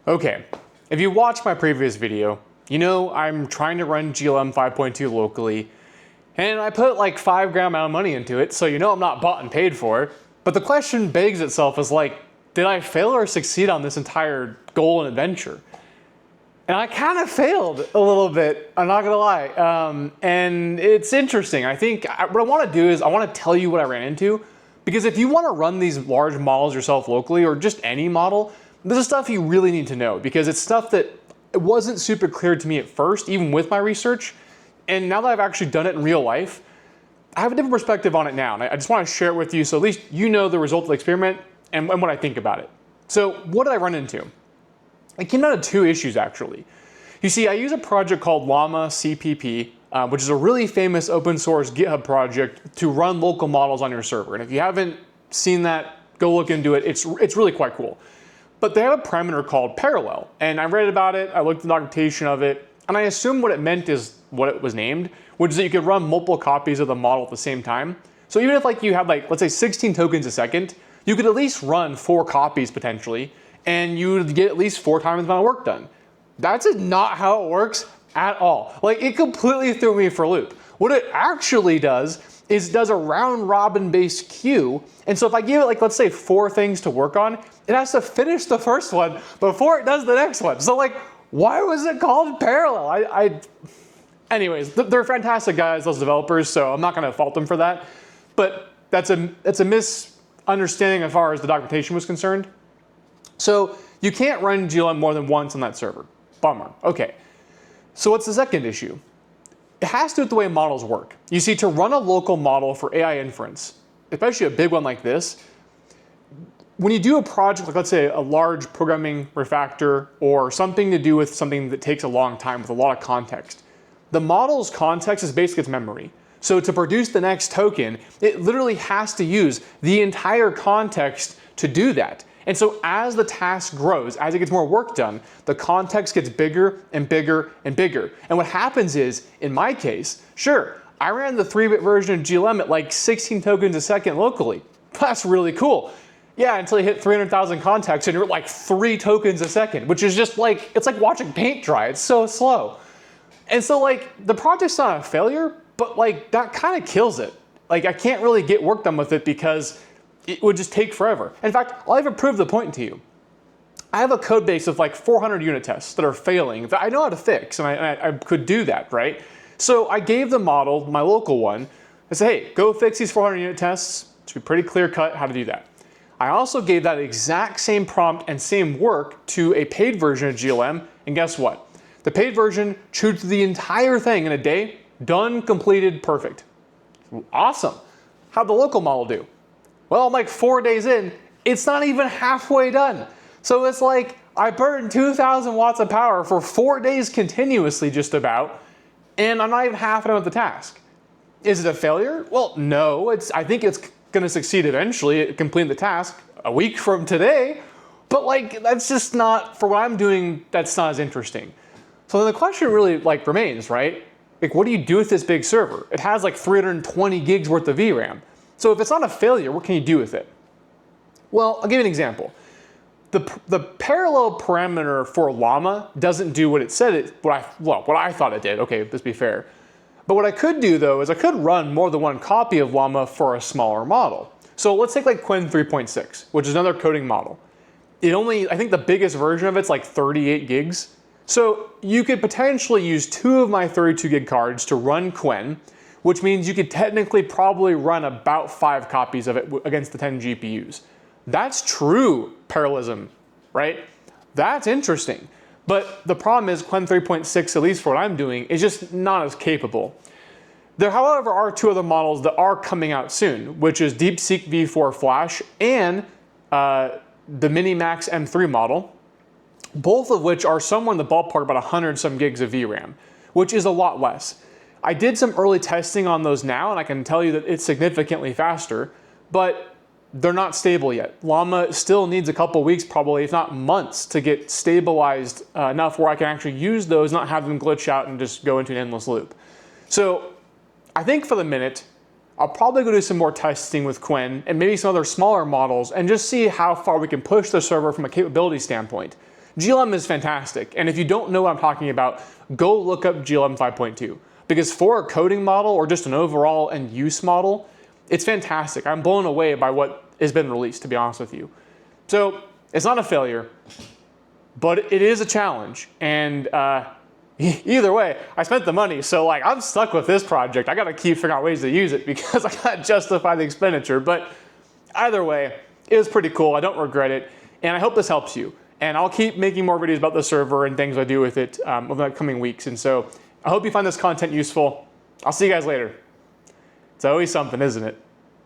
Okay, if you watched my previous video, you know I'm trying to run GLM 5.2 locally, and I put like $5 grand amount of money into it, so you know I'm not bought and paid for. But the question begs itself is like, did I fail or succeed on this entire goal and adventure? And I kind of failed a little bit, I'm not gonna lie. And it's interesting. I think what I wanna do is I wanna tell you what I ran into, because if you wanna run these large models yourself locally, or just any model, this is stuff you really need to know, because it's stuff that it wasn't super clear to me at first, even with my research. And now that I've actually done it in real life, I have a different perspective on it now. And I just wanna share it with you so at least you know the result of the experiment and what I think about it. So what did I run into? It came down to two issues, actually. You see, I use a project called Llama CPP, which is a really famous open source GitHub project to run local models on your server. And if you haven't seen that, go look into it. It's really quite cool. But they have a parameter called parallel. And I read about it, I looked at the documentation of it, and I assumed what it meant is what it was named, which is that you could run multiple copies of the model at the same time. So even if like you had like, let's say 16 tokens a second, you could at least run 4 copies potentially, and you would get at least 4 times the amount of work done. That's not how it works at all. Like, it completely threw me for a loop. What it actually does is does a round robin based queue. And so if I give it like, let's say 4 things to work on, it has to finish the first one before it does the next one. So like, why was it called parallel? Anyways, they're fantastic guys, those developers, so I'm not gonna fault them for that. But that's a misunderstanding as far as the documentation was concerned. So you can't run GLM more than once on that server. Bummer. Okay. So what's the second issue? It has to do with the way models work. You see, to run a local model for AI inference, especially a big one like this, when you do a project like, let's say, a large programming refactor or something to do with something that takes a long time with a lot of context, the model's context is basically its memory. So to produce the next token, it literally has to use the entire context to do that. And so as the task grows, as it gets more work done, the context gets bigger and bigger and bigger. And what happens is, in my case, sure, I ran the 3-bit version of GLM at like 16 tokens a second locally. That's really cool. Yeah, until you hit 300,000 contexts and you're at like 3 tokens a second, which is just like, it's like watching paint dry. It's so slow. And so like, the project's not a failure, but like that kind of kills it. Like, I can't really get work done with it because it would just take forever. In fact, I'll even prove the point to you. I have a code base of like 400 unit tests that are failing that I know how to fix, and I could do that, right? So I gave the model, my local one, I said, hey, go fix these 400 unit tests. It should be pretty clear cut how to do that. I also gave that exact same prompt and same work to a paid version of GLM, and guess what? The paid version chewed through the entire thing in a day, done, completed, perfect. Awesome. How'd the local model do? Well, I'm like 4 days in, it's not even halfway done. So it's like I burned 2,000 watts of power for 4 days continuously just about, and I'm not even half done with the task. Is it a failure? Well, no, I think it's gonna succeed eventually at completing the task a week from today, but like, that's just not, for what I'm doing, that's not as interesting. So then the question really like remains, right? Like, what do you do with this big server? It has like 320 gigs worth of VRAM. So if it's not a failure, what can you do with it? Well, I'll give you an example. The parallel parameter for Llama doesn't do what it said what I thought it did. Okay, let's be fair. But what I could do though is I could run more than one copy of Llama for a smaller model. So let's take like Qwen 3.6, which is another coding model. I think the biggest version of it's like 38 gigs. So you could potentially use 2 of my 32 gig cards to run Qwen, which means you could technically probably run about 5 copies of it against the 10 GPUs. That's true parallelism, right? That's interesting. But the problem is Qwen 3.6, at least for what I'm doing, is just not as capable. There, however, are 2 other models that are coming out soon, which is DeepSeek V4 Flash and the Minimax M3 model, both of which are somewhere in the ballpark about 100 some gigs of VRAM, which is a lot less. I did some early testing on those now, and I can tell you that it's significantly faster, but they're not stable yet. Llama still needs a couple weeks, probably, if not months, to get stabilized enough where I can actually use those, not have them glitch out and just go into an endless loop. So I think for the minute, I'll probably go do some more testing with Qwen and maybe some other smaller models and just see how far we can push the server from a capability standpoint. GLM is fantastic. And if you don't know what I'm talking about, go look up GLM 5.2. Because for a coding model or just an overall and use model, it's fantastic. I'm blown away by what has been released, to be honest with you. So it's not a failure, but it is a challenge. And either way, I spent the money. So like, I'm stuck with this project. I got to keep figuring out ways to use it because I got to justify the expenditure. But either way, it was pretty cool. I don't regret it. And I hope this helps you. And I'll keep making more videos about the server and things I do with it over the coming weeks. And so I hope you find this content useful. I'll see you guys later. It's always something, isn't it?